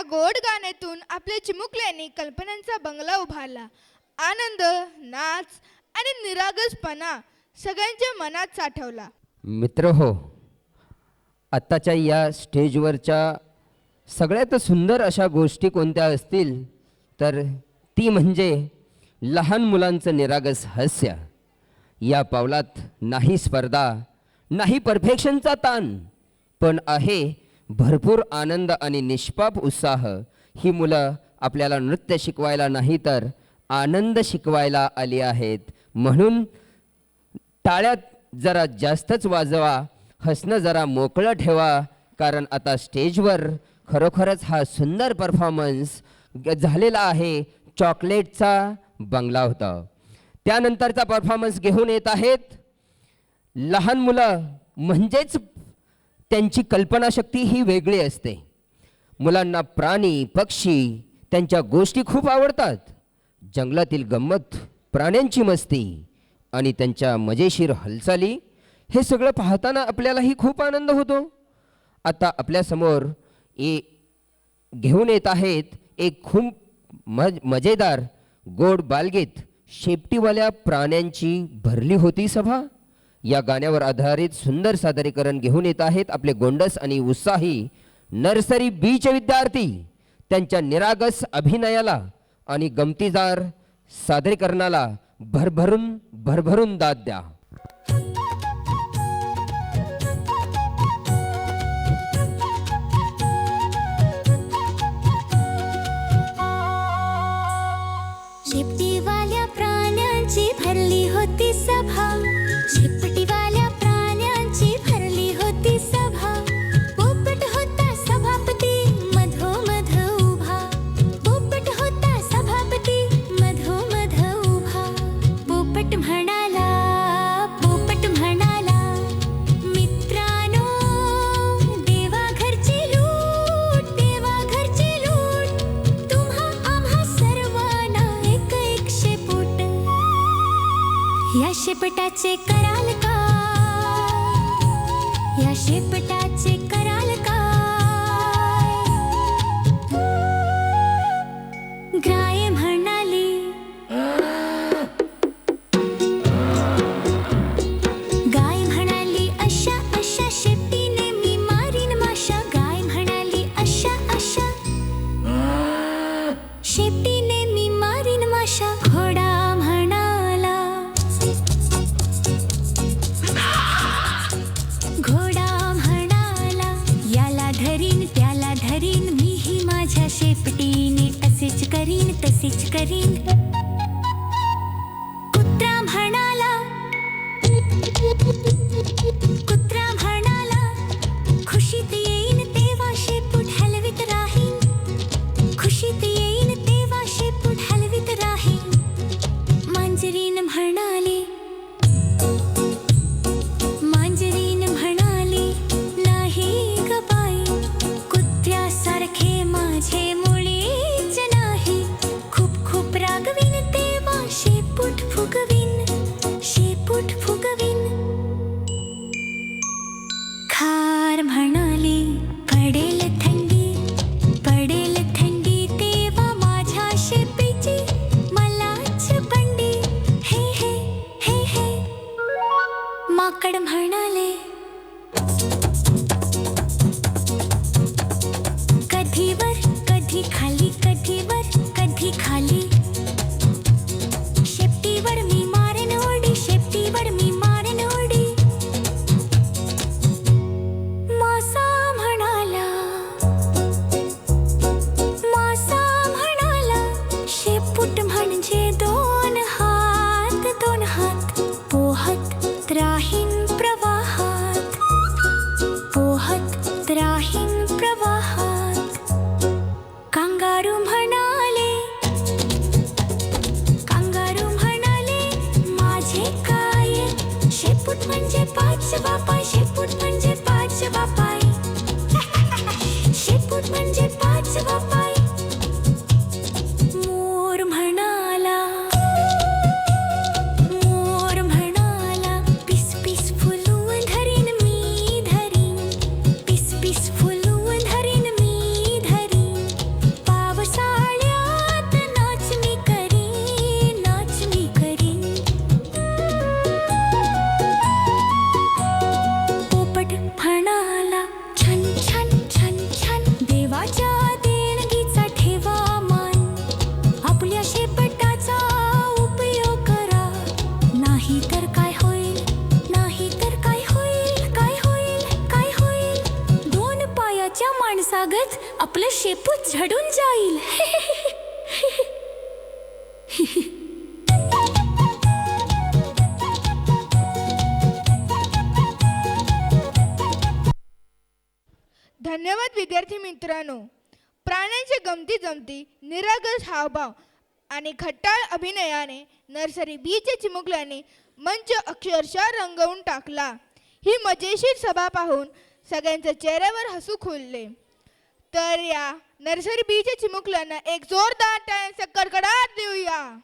या गोड गाण्यातून आपल्या चिमुकल्याने कल्पनांचा बंगला उभारला. आनंद, नाच आणि निरागसपणा सगळ्यांच्या मनात साठवला. मित्र हो, आत्ताच्या या स्टेजवरच्या सगळ्यात सुंदर अशा गोष्टी कोणत्या असतील तर ती म्हणजे लहान मुलांचं निरागस हास्य. या पावलात नाही स्पर्धा, नाही परफेक्शनचा ताण, पण आहे भरपूर आनंद आणि निष्पाप उत्साह. ही मुलं आपल्याला नृत्य शिकवायला नाही तर आनंद शिकवायला आली आहेत. म्हणून टाळ्यात जरा जास्तच वाजवा, हसणं जरा मोकळं ठेवा, कारण आता स्टेजवर खरोखरच हा सुंदर परफॉर्मन्स झालेला आहे. चॉकलेटचा बंगला होता. त्यानंतरचा परफॉर्मन्स घेऊन येत आहेत लहान मुलं. म्हणजेच त्यांची कल्पनाशक्ती ही वेगळी असते. मुलांना प्राणी, पक्षी, त्यांच्या गोष्टी खूप आवडतात. जंगलातील गंमत, प्राण्यांची मस्ती आणि त्यांच्या मजेशीर हालचाली हे सगळं पाहताना आपल्यालाही खूप आनंद होतो. आता आपल्यासमोर घेऊन येत आहेत एक खूप मजेदार गोड बालगीत. शेपटीवाल्या प्राण्यांची भरली होती सभा या गाण्यावर आधारित सुंदर सादरीकरण घेऊन येत आहेत आपले गोंडस आणि उत्साही नर्सरी बीचे विद्यार्थी. त्यांच्या निरागस अभिनयाला आणि गमतीदार सादरीकरणाला भरभरून दाद द्या. शेपटीवाल्या प्राण्यांची भरली होती सभा. शेपटीवाल्या प्राण्यांची भरली होती सभा. पोपट होता सभापती मधोमध उभा. पोपट होता सभापती मधोमध उभा. पोपट म्हणाला, पोपट म्हणाला, मित्रांनो देवा घरची लूट, देवा घरची लूट. तुम्हा आम्हा सर्वांना एक एक शेपूट. या शेपटाचे कराल का, या शेपटाचे कराल काय. गाय म्हणाली, गाय म्हणाली अशा अशा शेपटीने मी मारीन माशा. गाय म्हणाली अशा अशा शेपटीने मी मारीन माशा. घोडा म्हणाला, घोडा म्हणाला, याला धरीन त्याला धरीन, मीही माझ्या शेपटीने असेच करीन तसेच करीन. कुत्रा म्हणाला, कुत्रा म्हणाला, खुशीत येईन तेव्हा शेपूट हलवीत राहीन. खुशीत येईन तेव्हा शेपूट हलवीत राहीन. मांजरीन म्हणाली, मांजरीन म्हणाली, नाही ग बाई, कुत्र्यासारखे माझे मुळीच नाही. खूप खूप रागवीन तेव्हा शेपूट फुगवीन, शेपूट फुगवीन. खार म्हणाली, पडेल थंडी, पडेल थंडी तेव्हा माझ्या शेपीची मलाच बंडी. हे हे हे हे. माकड म्हणाले, कधी वर कधी खाली, कधी वर कधी खाली. शेपटीवर मी मारेन उडी, शेपटीवर मी मारेन उडी. मासा म्हणाला, मासा म्हणाला, शेपूट म्हणजे दोन हात, दोन हात. पोहत राहीन प्रवाहात, पोहत राहीन प्रवाहात. कांगारू म्हणाले, कांगारू म्हणाले, माझे काय शेपूट म्हणजे पाच बापाय, शेपूट म्हणजे पाच बापाय. शेपूट म्हणजे पाच बापाय. मोर म्हणाला, मोर म्हणाला, पिस पिस फुलवून धरीन मी धरीन. पिस पिस फुलवून धरीन मी धरीन. कागद आपलं शेपू झडून जाईल. धन्यवाद विद्यार्थी मित्रांनो. प्राण्यांच्या गमती जमती, निरागस हावभाव आणि खट्टाळ अभिनयाने नर्सरी बीच्या चिमुकल्यांनी मंच अक्षरशः रंगवून टाकला. ही मजेशीर सभा पाहून सगळ्यांच्या चेहऱ्यावर हसू खुलले. तर या नर्सरी बीच्या चिमुकल्यांना एक जोरदार टाळ्यांचा कडकडाट देऊया.